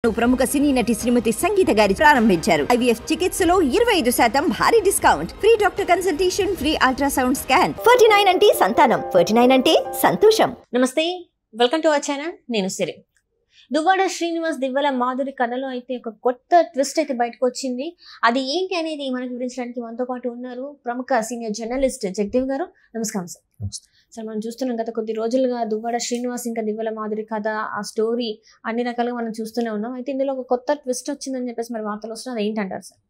ప్రముఖ సినీ నటి శ్రీమతి సంగీత గారి ప్రారంభించారు. IVF చికిత్సలో 25% భారీ discount, free doctor consultation, free ultrasound scan. 49 అంటే సంతానం, 49 అంటే సంతోషం. నమస్తే, వెల్కమ్ టు అవర్ ఛానల్. నేను సిరి. దువ్వాడ శ్రీనివాస్ దివ్వెల మాధురి కథలో అయితే ఒక కొత్త ట్విస్ట్ అయితే బయటకు వచ్చింది. అది ఏంటి అనేది మనకు వివరించడానికి మనతో పాటు ఉన్నారు ప్రముఖ సీనియర్ జర్నలిస్ట్ జగదేవ్ గారు. నమస్కారం సార్. సార్, మనం చూస్తున్నాం గత కొద్ది రోజులుగా దువ్వాడ శ్రీనివాస్ ఇంకా దివ్వెల మాధురి కథ, ఆ స్టోరీ అన్ని రకాలుగా మనం చూస్తూనే ఉన్నాం. అయితే ఇందులో ఒక కొత్త ట్విస్ట్ వచ్చిందని చెప్పేసి మరి వార్తలు వస్తున్నాయి. అది ఏంటంటారు సార్?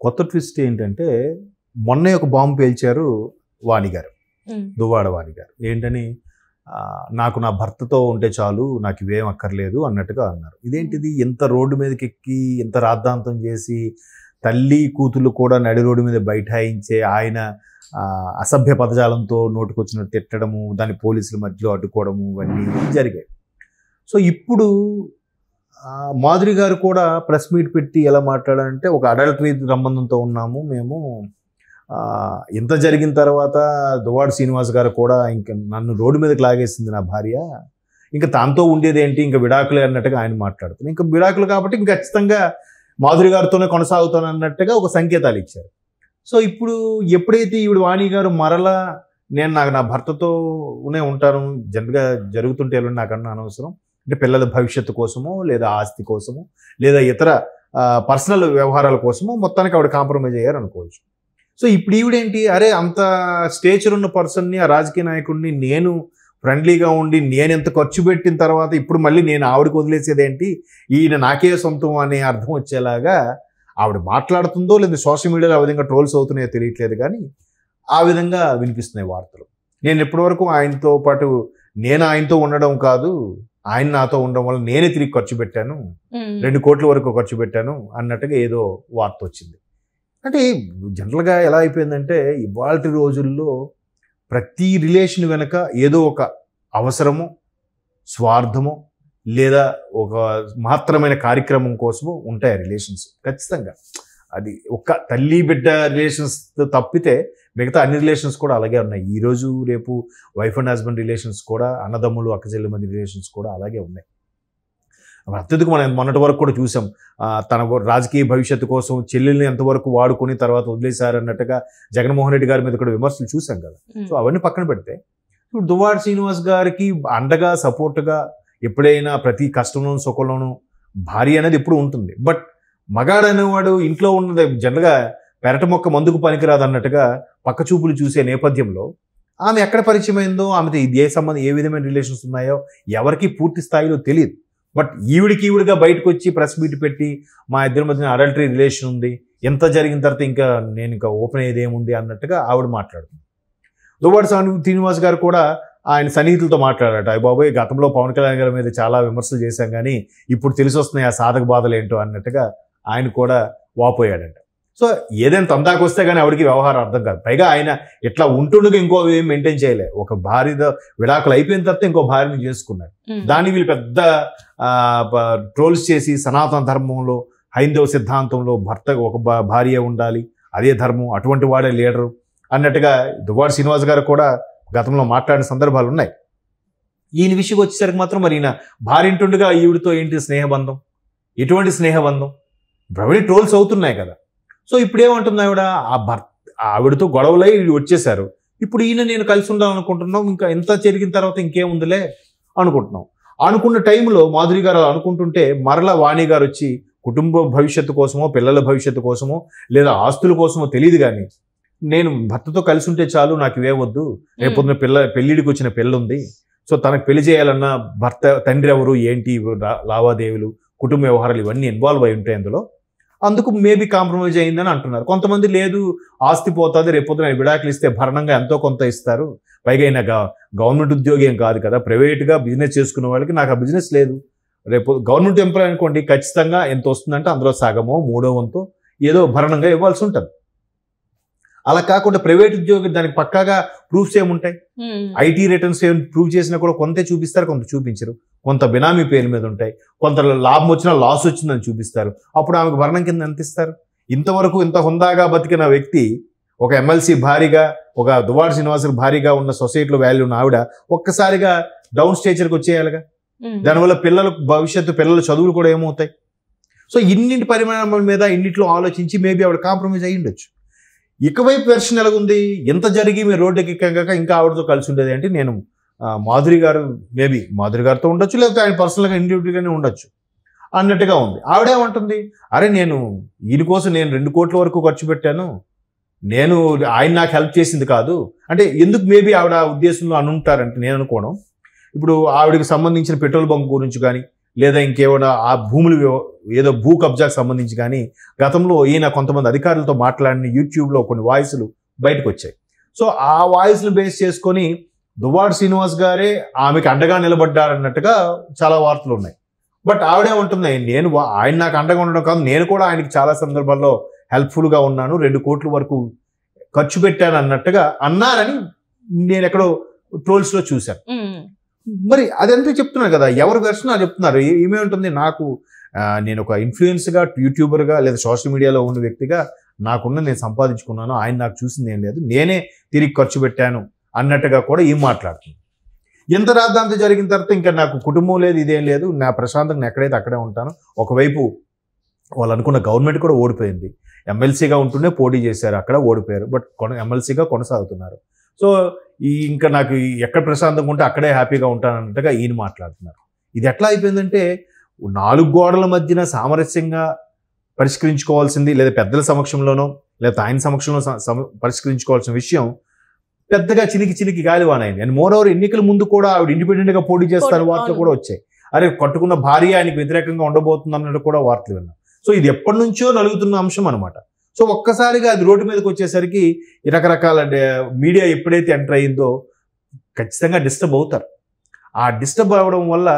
కొత్త ట్విస్ట్ ఏంటంటే, మొన్నే ఒక బాంబు పేల్చారు వాణి గారు, దువ్వాడ వాణి గారు. ఏంటని, నాకు నా భర్తతో ఉంటే చాలు, నాకు ఇవేం అక్కర్లేదు అన్నట్టుగా అన్నారు. ఇదేంటిది, ఎంత రోడ్డు మీదకి ఎక్కి ఎంత రాద్ధాంతం చేసి తల్లి కూతుళ్ళు కూడా నడి రోడ్డు మీద బైఠాయించే ఆయన అసభ్య పదజాలంతో నోటుకొచ్చినట్టు తిట్టడము, దాన్ని పోలీసుల మధ్యలో అడ్డుకోవడము, ఇవన్నీ జరిగాయి. సో ఇప్పుడు మాధురి గారు కూడా ప్రెస్ మీట్ పెట్టి ఎలా మాట్లాడారంటే, ఒక అడల్టరీ సంబంధంతో ఉన్నాము మేము, ఇంత జరిగిన తర్వాత దువ్వాడ శ్రీనివాస్ గారు కూడా ఇంకా నన్ను రోడ్డు మీదకి లాగేసింది నా భార్య, ఇంకా తనతో ఉండేది ఏంటి, ఇంకా విడాకులే అన్నట్టుగా ఆయన మాట్లాడుతున్నారు. ఇంకా విడాకులు కాబట్టి ఇంకా ఖచ్చితంగా మాధురి గారితోనే కొనసాగుతాను అన్నట్టుగా ఒక సంకేతాలు ఇచ్చారు. సో ఇప్పుడు ఎప్పుడైతే ఈవిడ వాణి గారు మరలా నేను నా భర్తతోనే ఉంటాను, జనరల్గా జరుగుతుంటే నాకన్నా అనవసరం, అంటే పిల్లల భవిష్యత్తు కోసమో లేదా ఆస్తి కోసమో లేదా ఇతర పర్సనల్ వ్యవహారాల కోసమో మొత్తానికి ఆవిడ కాంప్రమైజ్ అయ్యారు అనుకోవచ్చు. సో ఇప్పుడు ఈవిడేంటి, అరే అంత స్టేచర్ ఉన్న పర్సన్ని, ఆ రాజకీయ నాయకుడిని నేను ఫ్రెండ్లీగా ఉండి నేను ఎంత ఖర్చు పెట్టిన తర్వాత ఇప్పుడు మళ్ళీ నేను ఆవిడకి వదిలేసేదేంటి, ఈయన నాకే సొంతం అనే అర్థం వచ్చేలాగా ఆవిడ మాట్లాడుతుందో లేదా సోషల్ మీడియాలో ఆ విధంగా ట్రోల్స్ అవుతున్నాయో తెలియట్లేదు, కానీ ఆ విధంగా వినిపిస్తున్నాయి వార్తలు. నేను ఎప్పటివరకు ఆయనతో పాటు నేను ఆయనతో ఉండడం కాదు, ఆయన నాతో ఉండడం వల్ల నేనే తిరిగి ఖర్చు పెట్టాను, 2 కోట్ల వరకు ఖర్చు పెట్టాను అన్నట్టుగా ఏదో వార్త వచ్చింది. అంటే జనరల్గా ఎలా అయిపోయిందంటే, ఇవాళ రోజుల్లో ప్రతి రిలేషన్ వెనుక ఏదో ఒక అవసరము, స్వార్థము లేదా ఒక మహత్తరమైన కార్యక్రమం కోసము ఉంటాయి రిలేషన్స్. ఖచ్చితంగా అది ఒక్క తల్లి బిడ్డ రిలేషన్స్ తప్పితే మిగతా అన్ని రిలేషన్స్ కూడా అలాగే ఉన్నాయి. ఈరోజు రేపు వైఫ్ అండ్ హస్బెండ్ రిలేషన్స్ కూడా, అన్నదమ్ములు అక్కచెల్లి మంది రిలేషన్స్ కూడా అలాగే ఉన్నాయి. అత్యధిక మనం మొన్నటి వరకు కూడా చూసాం, తన రాజకీయ భవిష్యత్తు కోసం చెల్లెల్ని ఎంతవరకు వాడుకొని తర్వాత వదిలేశారన్నట్టుగా జగన్మోహన్ రెడ్డి గారి మీద కూడా విమర్శలు చూసాం కదా. సో అవన్నీ పక్కన పెడితే, ఇప్పుడు దువ్వాడ శ్రీనివాస్ గారికి అండగా సపోర్ట్గా ఎప్పుడైనా ప్రతి కష్టంలోనూ సుఖంలోనూ భార్య అనేది ఎప్పుడు ఉంటుంది. బట్ మగాడు అనేవాడు ఇంట్లో ఉన్నది జనరల్గా పెరట మొక్క మందుకు పనికిరాదు అన్నట్టుగా పక్క చూపులు చూసే నేపథ్యంలో ఆమె ఎక్కడ పరిచయం అయిందో, ఆమెతో ఏ విధమైన రిలేషన్స్ ఉన్నాయో ఎవరికి పూర్తి స్థాయిలో తెలియదు. బట్ ఈవిడిగా బయటకు వచ్చి ప్రెస్ మీట్ పెట్టి మా ఇద్దరి మధ్యన అడల్టరీ రిలేషన్ ఉంది, ఎంత జరిగిన తర్వాత ఇంకా నేను ఇంకా ఓపెన్ అయ్యేది ఏముంది అన్నట్టుగా ఆవిడ మాట్లాడుతుంది. దువ్వాడ శ్రీనివాస్ గారు కూడా ఆయన సన్నిహితులతో మాట్లాడారట, అయ్య బాబోయ్ గతంలో పవన్ కళ్యాణ్ గారి మీద చాలా విమర్శలు చేశాం కానీ ఇప్పుడు తెలిసి వస్తున్నాయి ఆ సాధక బాధలు ఏంటో అన్నట్టుగా ఆయన కూడా వాపోయాడంట. సో ఏదైనా తందాకు వస్తే కానీ ఆవిడకి వ్యవహారం అర్థం కాదు. పైగా ఆయన ఇట్లా ఉంటుండగా ఇంకో ఏం మెయింటైన్ చేయలే. ఒక భార్య విడాకులు అయిపోయిన తర్వాత ఇంకో భార్యని చేసుకున్నాడు. దాన్ని వీళ్ళు పెద్ద ట్రోల్స్ చేసి సనాతన ధర్మంలో, హైందవ సిద్ధాంతంలో భర్త ఒక భార్య ఉండాలి, అదే ధర్మం, అటువంటి వాడే లీడరు అన్నట్టుగా దువ్వాడ శ్రీనివాస్ గారు కూడా గతంలో మాట్లాడిన సందర్భాలు ఉన్నాయి. ఈయన విషయం వచ్చేసరికి మాత్రం మరి ఈయన భార్య ఇంటుండగా ఈవిడితో ఏంటి స్నేహబంధం, ఎటువంటి స్నేహబంధం, ప్రవీణ్ ట్రోల్స్ అవుతున్నాయి కదా. సో ఇప్పుడు ఏమంటుంది ఆవిడ, ఆవిడతో గొడవలై వచ్చేసారు, ఇప్పుడు ఈయన నేను కలిసి ఉండాలనుకుంటున్నాం, ఇంకా ఎంత జరిగిన తర్వాత ఇంకేముందిలే అనుకుంటున్నాం. అనుకున్న టైంలో మాధురి గారు అనుకుంటుంటే మరలా వాణి గారు వచ్చి కుటుంబ భవిష్యత్తు కోసమో, పిల్లల భవిష్యత్తు కోసమో లేదా ఆస్తుల కోసమో తెలియదు కానీ, నేను భర్తతో కలిసి ఉంటే చాలు, నాకు ఇవే వద్దు, రేపొద్దున పెళ్ళిడికి వచ్చిన పెళ్ళి ఉంది, సో తనకు పెళ్లి చేయాలన్నా భర్త తండ్రి ఎవరు ఏంటి లావాదేవీలు, కుటుంబ వ్యవహారాలు ఇవన్నీ ఇన్వాల్వ్ అయి ఉంటాయి అందులో, అందుకు మేబీ కాంప్రమైజ్ అయిందని అంటున్నారు. కొంతమంది లేదు ఆస్తి పోతుంది, రేపొద్దున విడాకులు ఇస్తే భరణంగా ఎంతో కొంత ఇస్తారు, పైగా అయినా గవర్నమెంట్ ఉద్యోగి ఏం కాదు కదా, ప్రైవేట్గా బిజినెస్ చేసుకునే వాళ్ళకి నాకు ఆ బిజినెస్ లేదు, రేపు గవర్నమెంట్ ఎంప్లాయ్ అనుకోండి ఖచ్చితంగా ఎంత వస్తుందంటే అందులో సగమో 1/3 వంతో ఏదో భరణంగా ఇవ్వాల్సి ఉంటుంది. అలా కాకుండా ప్రైవేట్ ఉద్యోగి దానికి పక్కాగా ప్రూఫ్స్ ఏముంటాయి, ఐటీ రిటర్న్స్ ఏమి ప్రూవ్ చేసినా కూడా కొంత చూపిస్తారు, కొంత చూపించరు, కొంత బినామీ పేరు మీద ఉంటాయి, కొంత లాభం వచ్చినా లాస్ వచ్చిందని చూపిస్తారు, అప్పుడు ఆమెకు భరణం కింద ఎంత ఇస్తారు. ఇంతవరకు ఇంత హుందాగా బతికిన వ్యక్తి, ఒక ఎమ్మెల్సీ భారీగా, ఒక దువ్వాడ శ్రీనివాస్ భారీగా ఉన్న సొసైటీలో వాల్యూ ఉన్న ఆవిడ ఒక్కసారిగా డౌన్ స్టేచర్కి వచ్చేయాలిగా. దానివల్ల పిల్లల చదువులు కూడా ఏమవుతాయి. సో ఇన్నింటి పరిమాణాల మీద ఇన్నిట్లో ఆలోచించి మేబీ ఆవిడ కాంప్రమైజ్ అయ్యి ఉండొచ్చు. ఇకవైపు వెర్షన్ ఎలాగుంది, ఎంత జరిగి మీరు రోడ్డుకి ఎక్కాక ఇంకా ఆవిడతో కలిసి ఉండేది అంటే నేను మాధురి గారు మేబీ మాధురి గారితో ఉండొచ్చు, లేకపోతే ఆయన పర్సనల్గా ఇండివిజువల్గానే ఉండొచ్చు అన్నట్టుగా ఉంది. ఆవిడేమంటుంది, అరే నేను ఈయన కోసం నేను 2 కోట్ల వరకు ఖర్చు పెట్టాను, ఆయన నాకు హెల్ప్ చేసింది కాదు అంటే ఎందుకు మేబీ ఆవిడ ఉద్దేశంలో అనుంటారంటే నేను అనుకోవడం, ఇప్పుడు ఆవిడకి సంబంధించిన పెట్రోల్ బంక్ గురించి కానీ లేదా ఇంకేమైనా ఆ భూములు ఏదో భూ కబ్జాకు సంబంధించి కానీ గతంలో ఈయన కొంతమంది అధికారులతో మాట్లాడిన యూట్యూబ్లో కొన్ని వాయిస్లు బయటకు వచ్చాయి. సో ఆ వాయిస్ను బేస్ చేసుకొని దువ్వాడ శ్రీనివాస్ గారే ఆమెకి అండగా నిలబడ్డారన్నట్టుగా చాలా వార్తలు ఉన్నాయి. బట్ ఆవిడే ఉంటుంది, ఆయన నాకు అండగా ఉండడం కాదు, నేను కూడా ఆయనకి చాలా సందర్భాల్లో హెల్ప్ఫుల్గా ఉన్నాను, 2 కోట్ల వరకు ఖర్చు పెట్టాను అన్నట్టుగా అన్నారని నేను ఎక్కడో ట్రోల్స్లో చూశాను. మరి అదంతా చెప్తున్నారు కదా, ఎవరు వెర్షన్ చెప్తున్నారు. ఏమేముంటుంది, నేను ఒక ఇన్ఫ్లుయెన్స్గా యూట్యూబర్గా లేదా సోషల్ మీడియాలో ఉన్న వ్యక్తిగా నేను సంపాదించుకున్నాను, ఆయన నాకు చూసింది ఏం లేదు, నేనే తిరిగి ఖర్చు పెట్టాను అన్నట్టుగా కూడా ఏం మాట్లాడుతుంది. ఎంత రాద్దాంతం జరిగిన తర్వాత ఇంకా నాకు కుటుంబం లేదు, ఇదేం లేదు, నా ప్రశాంతంగా ఎక్కడైతే అక్కడే ఉంటాను. ఒకవైపు వాళ్ళు అనుకున్న గవర్నమెంట్ కూడా ఓడిపోయింది, ఎమ్మెల్సీగా ఉంటూనే పోటీ చేశారు, అక్కడ ఓడిపోయారు, బట్ ఎమ్మెల్సీగా కొనసాగుతున్నారు. సో ఇంకా నాకు ఎక్కడ ప్రశాంతంగా ఉంటే అక్కడే హ్యాపీగా ఉంటానన్నట్టుగా ఈయన మాట్లాడుతున్నారు. ఇది ఎట్లా అయిపోయిందంటే 4 గోడల మధ్యన సామరస్యంగా పరిష్కరించుకోవాల్సింది, లేదా పెద్దల సమక్షంలోనో లేదా ఆయన సమక్షంలో పరిష్కరించుకోవాల్సిన విషయం పెద్దగా చినికి గాలివానైంది. అండ్ మోర్ ఓవర్ ఎన్నికల ముందు కూడా ఆవిడ ఇండిపెండెంట్గా పోటీ చేస్తారు వార్తలు కూడా వచ్చాయి. అరే కట్టుకున్న భార్య ఆయనకి వ్యతిరేకంగా ఉండబోతుంది అన్నట్టు కూడా వార్తలు విన్నాం. సో ఇది ఎప్పటి నుంచో నలుగుతున్న అంశం అనమాట. సో ఒక్కసారిగా అది రోడ్డు మీదకి వచ్చేసరికి రకరకాల మీడియా ఎప్పుడైతే ఎంటర్ అయిందో ఖచ్చితంగా డిస్టర్బ్ అవుతారు. ఆ డిస్టర్బ్ అవ్వడం వల్ల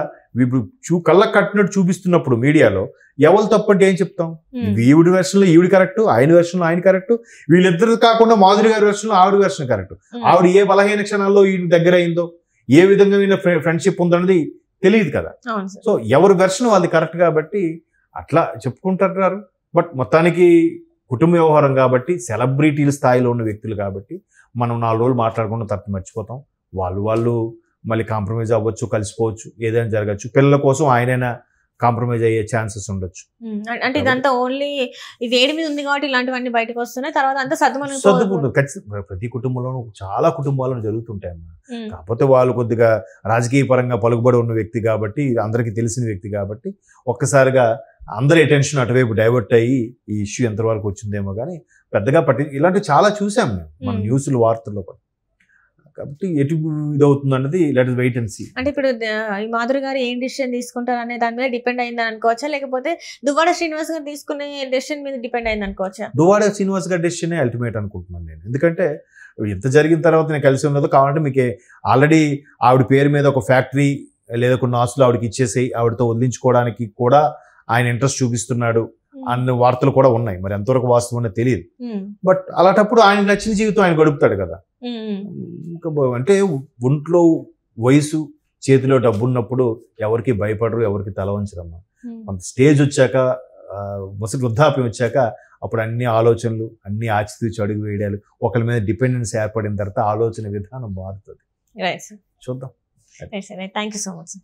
కళ్ళకు కట్టినట్టు చూపిస్తున్నప్పుడు మీడియాలో ఎవరు తప్పంటే ఏం చెప్తాం, ఈవిడి వెర్షన్లో ఈవిడి కరెక్ట్, ఆయన వెర్షన్లో ఆయన కరెక్ట్, వీళ్ళిద్దరు కాకుండా మాధురి గారి వెర్షన్లో ఆవిడ వెర్షన్ కరెక్ట్. ఆవిడ ఏ బలహీన క్షణాల్లో ఈయన దగ్గర అయిందో, ఏ విధంగా ఫ్రెండ్షిప్ ఉందన్నది తెలియదు కదా. సో ఎవరి వెర్షన్ వాళ్ళది కరెక్ట్ కాబట్టి అట్లా చెప్పుకుంటారు. బట్ మొత్తానికి కుటుంబ వ్యవహారం కాబట్టి, సెలబ్రిటీల స్థాయిలో ఉన్న వ్యక్తులు కాబట్టి మనం 4 రోజులు మాట్లాడకుండా తర్వాత మర్చిపోతాం. వాళ్ళు మళ్ళీ కాంప్రమైజ్ అవ్వచ్చు, కలిసిపోవచ్చు, ఏదైనా జరగచ్చు. పిల్లల కోసం ఆయనైనా కాంప్రమైజ్ అయ్యే ఛాన్సెస్ ఉండొచ్చు. అంటే ఇదంతా ఓన్లీ ఈ వేడి మీద ఉంది కాబట్టి ఇలాంటివన్నీ బయటకు వస్తున్నాయి, తర్వాత అంతా సర్దుకుంటుంది. ఖచ్చితంగా ప్రతి కుటుంబంలోనూ చాలా కుటుంబాలను జరుగుతుంటాయి అన్నమాట. కాకపోతే వాళ్ళు కొద్దిగా రాజకీయ పరంగా పలుకుబడి ఉన్న వ్యక్తి కాబట్టి, అందరికీ తెలిసిన వ్యక్తి కాబట్టి ఒక్కసారిగా అందరి అటెన్షన్ అటువైపు డైవర్ట్ అయ్యి ఈ ఇష్యూ ఎంతవరకు వచ్చిందేమో కానీ పెద్దగా ఇలాంటివి చాలా చూసాం మేము మన న్యూస్లు వార్తల్లో కూడా. కాబట్టి ఎటు ఇదవుతుంది అన్నది let us wait and see. అంటే ఇప్పుడు ఈ మాధురి గారు ఏం డిసిషన్ తీసుకుంటారు అనే దాని మీద డిపెండ్ అయిందని అనుకోవచ్చా, లేకపోతే దువ్వాడ శ్రీనివాస్ గారు తీసుకునే డెసిషన్ మీద డిపెండ్ అయింది అనుకోవచ్చా? దువ్వాడ శ్రీనివాస్ గారి డెసిషనే అల్టిమేట్ అనుకుంటున్నాను నేను. ఎందుకంటే ఇంత జరిగిన తర్వాత నేను కలిసి ఉన్నదో కావాలంటే మీకు ఆల్రెడీ ఆవిడ పేరు మీద ఒక ఫ్యాక్టరీ లేదా కొన్ని ఆస్తులు ఆవిడకి ఇచ్చేసి ఆవిడతో వదిలించుకోవడానికి కూడా ఆయన ఇంట్రెస్ట్ చూపిస్తున్నాడు అన్న వార్తలు కూడా ఉన్నాయి. మరి ఎంతవరకు వాస్తవం అనేది తెలియదు. బట్ అలాంటప్పుడు ఆయన నచ్చిన జీవితం ఆయన గడుపుతాడు కదా. ఇంకా అంటే ఒంట్లో వయసు చేతిలో డబ్బు ఉన్నప్పుడు ఎవరికి భయపడరు, ఎవరికి తల వంచరమ్మా. కొంత స్టేజ్ వచ్చాక, ముసలి వృద్ధాప్యం వచ్చాక అప్పుడు అన్ని ఆలోచనలు, అన్ని ఆచితూచి అడుగు వేయడాలు, ఒకరి మీద డిపెండెన్స్ ఏర్పడిన తర్వాత ఆలోచన విధానం మారుతుంది. చూద్దాం. Thank you so much.